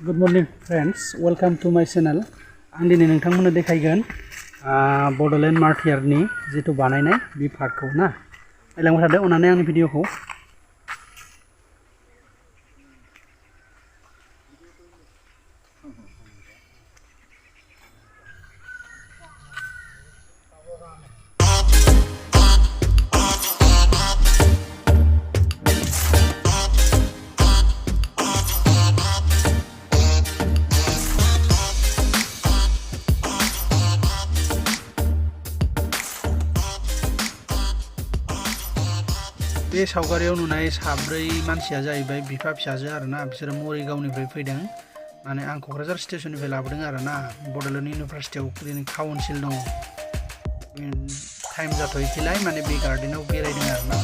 Good morning friends, welcome to my channel. आं दिनै नोंथांमोननो देखायगोन बड'लेण्ड मार्टियारनि जितु बानायनाय बे पार्कखौ ना नायलांबाय थादो अननानै आंनि भिडिअखौ। बे सावगारियाव नुनाय साब्रै मानसिया जाहैबाय बिफा फिसाजो आरोना बिसोरो मरिगावनिफ्राय फैदों माने आं क'क्राझार स्टेशननिफ्राय लाबोदों आरोना बड'लेण्ड इउनिभारसिटियाव दिनै काउन्सिल दङ टाइम जाथ'यैखाय माने बे गार्डेनाव बेरायदों आरोना।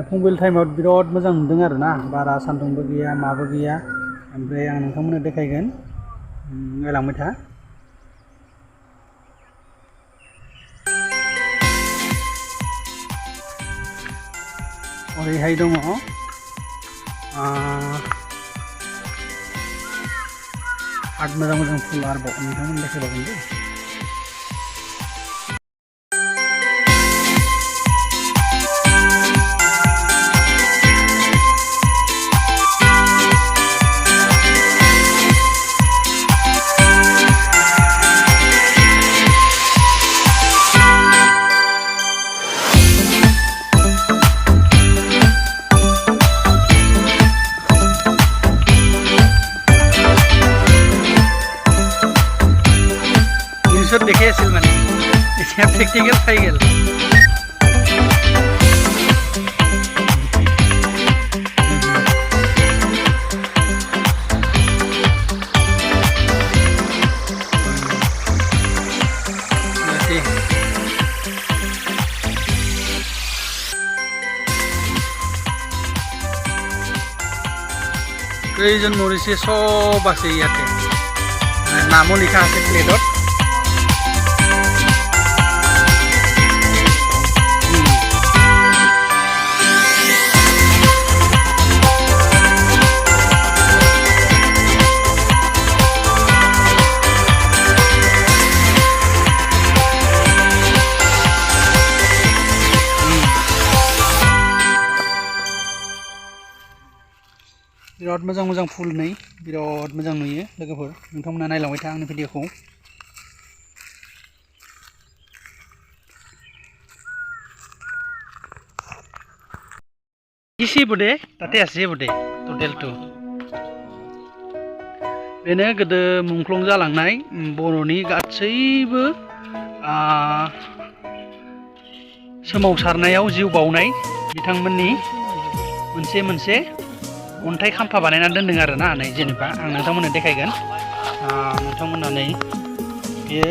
फुंबिलि टाइमाव बिराद मोजां नुदों आरोना बारा सान्दुंबो गैया माबो गैया ओमफ्राय आं नोंथांमोननो देखायगोन नायलांबाय था। ओरैहाय दङ आरो मोजां मोजां फुल आरोबाव नोंथांमोननो देखायबावगोन दे। देखे আছিল মানে এতিয়া প্ৰেক্টিকেল পাই গেল। কেইজন মৰিছে সব আছে ইয়াতে নামো লিখা আছে প্লেটত। बिराद मोजां मोजां फुल नै बिराद मोजां नुयो लोगोफोर नोंथांमोना नायलांबाय था आंनि भिडिअखौ। किसी बदे ताते आसे बदे टटेल टु बेनो गोदो मुंख्लं जालांनाय बर'नि गासैबो सोमावसारनायाव जिउ बावनाय बिथांमोननि मोनसे मोनसे अन्थाइ खाम्फा बानायना दोनदों आरोना नै जेनेबा आं नोंथांमोननो देखायगोन नोंथांमोना नै बेयो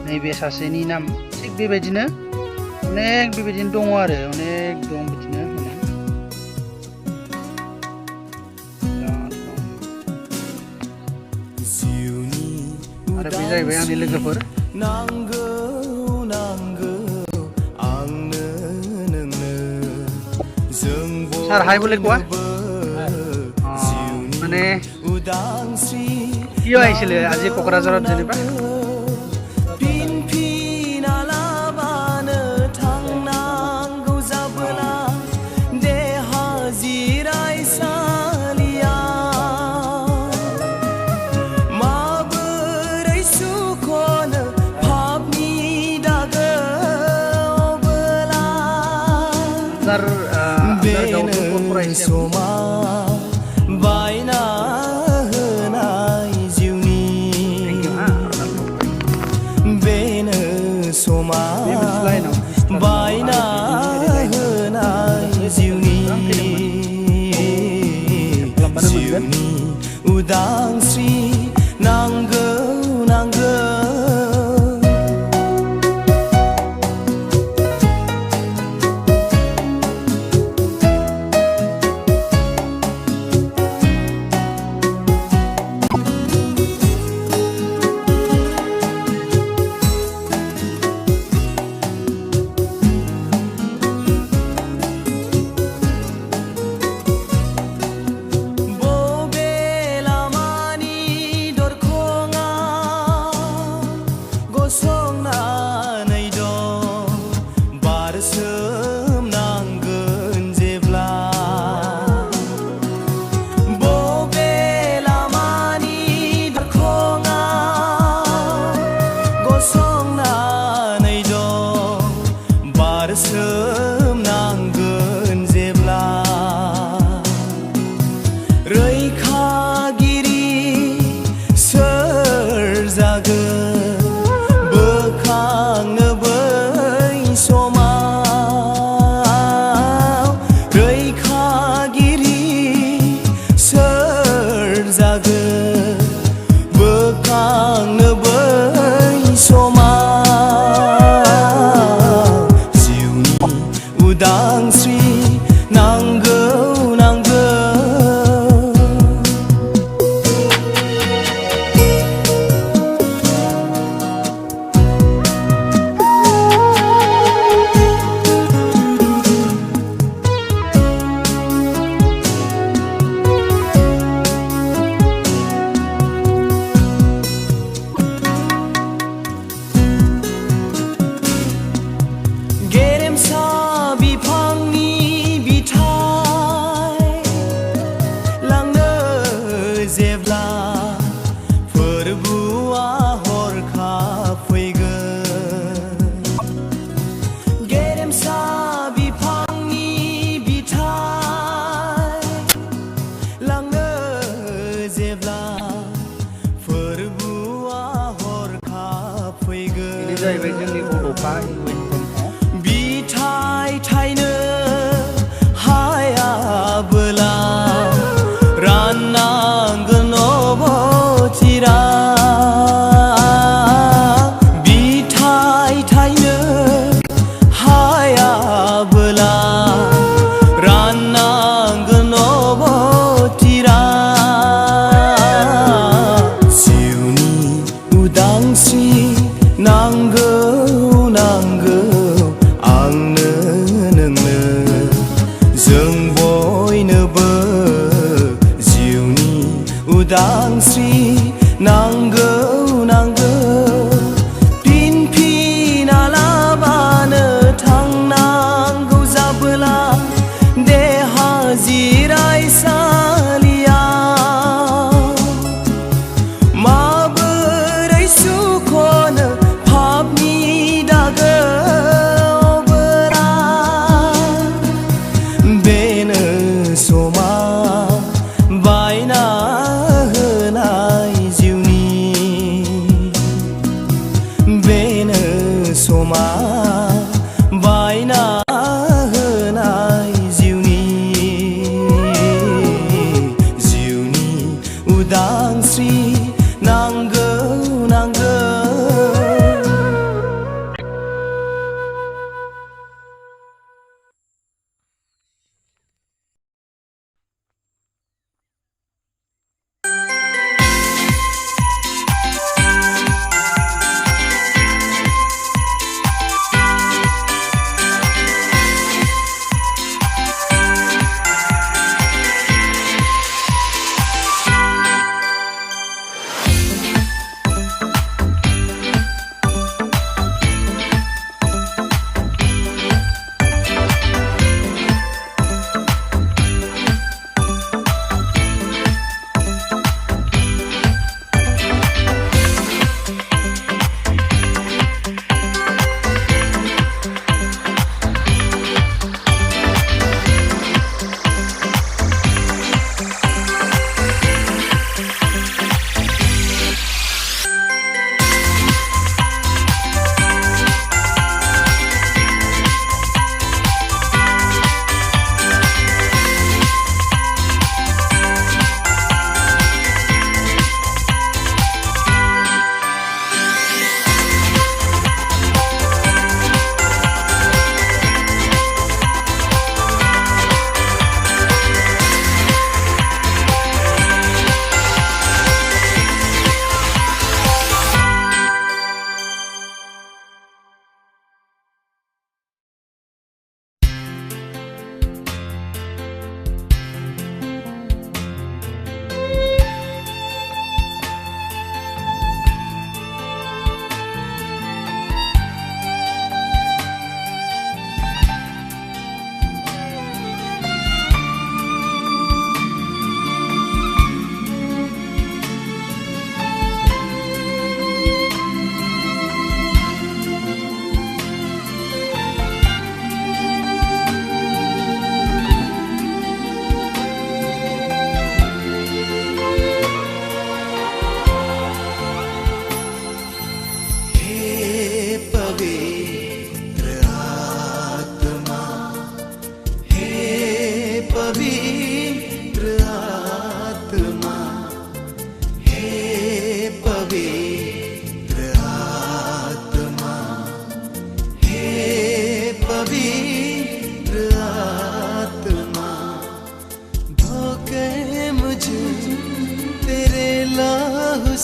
नैबे सासेनि नाम थिग बेबायदिनो अनेक बेबायदिनो दङ आरो अनेक दं बिदिनो आरो बे जाहैबाय आंनि लोगोफोर। सार हाय बोले कोआ माने किय आइसिले আজি क'क्राझाराव जेनेबा समा बायना होनाय जिउनि बेनो समा बायना होनाय जिउनि उदांस्रि नांगौ नांगौ गसंनानै दं बार सोमनांगोन जेब्ला बबे लामानि दरखङा गसंनानै दं बार सोमनांगोन जेब्ला रैखागिरि सोर जागोन बोखांनो बै समाव जिउनि उदांस्रि नांगौ नांगौ बिफांनि बिथाइ लांनो जेब्ला फोरबुआ हरखाब फैगोन गेरेमसा बिफांनि बिथाइ लांनो जेब्ला फोरबुआ हरखाब फैगोन ini जाहैबाय जोंनि बड'फा बिथाइ थायनो हायाबोला राननांगोन अबथिरा बिथाइ थायनो हायाबोला राननांगोन अबथिरा जिउनि उदांस्रि नांगौ नांगौ आंनो नोंनो जों बयनोबो जिउनि उदांस्रि नांगौ नांगौ फिनालाबानो थांनांगौ जाबोला देहा जिरायसालियाव माबोरै सुख'नो पापनि दागो समा बायना होनाय जिउनि बेनो समा बायना होनाय जिउनि उदांस्रि नांगौ नांगौ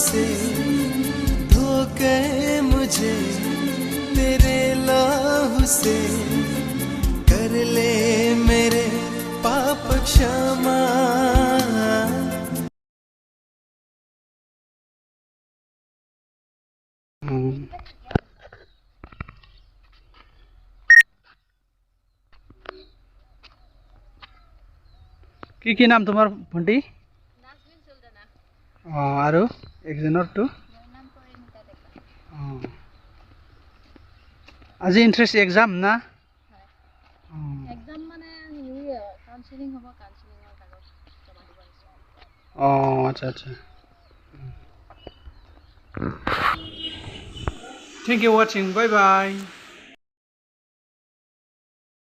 से धोके मुझे तेरे लहू से कर ले मेरे पाप क्षमा কি নাম তোমাৰ ভণ্টি নাজমিন সুলতানা আৰু একজনৰটো মোৰ নাম পৰিণীতা ডেকা আজি ইন্টাৰেষ্ট এক্সাম না হয় এক্সাম মানে কাউন্সেলিং হ'ব কাউন্সেলিংৰ কাগজ জমা দিব আহিছোঁ আচ্ছা আচ্ছা thank you watching bye by